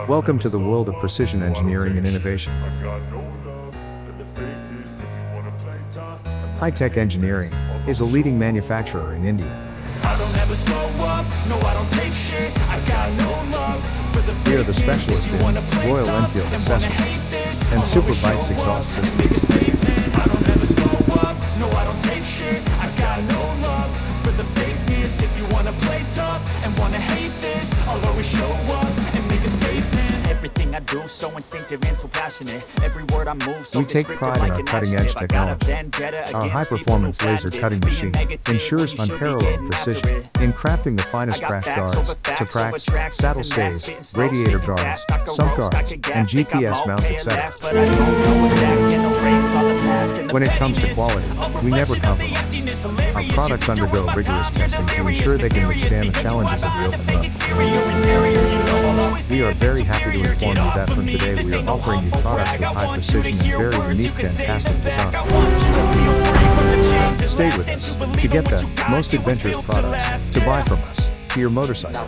Welcome to the world of precision engineering and innovation. High-Tech Engineering is a leading manufacturer in India. We are the specialist in Royal Enfield accessories and super bikes exhaust systems. Everything I do so instinctive and so passionate. Every word I move so we take pride in our cutting-edge technology. Our high-performance laser cutting machine ensures unparalleled precision in crafting the finest crash guards, to cracks, saddle stays, radiator guards, sump guards, and GPS mounts, etc. When it comes to quality, we never compromise. Our products undergo rigorous testing to ensure they can withstand the challenges of the open road. We are very happy to inform you that from today we are offering you products with high precision and very unique, fantastic design. Stay with us to get the most adventurous products to buy from us to your motorcycle.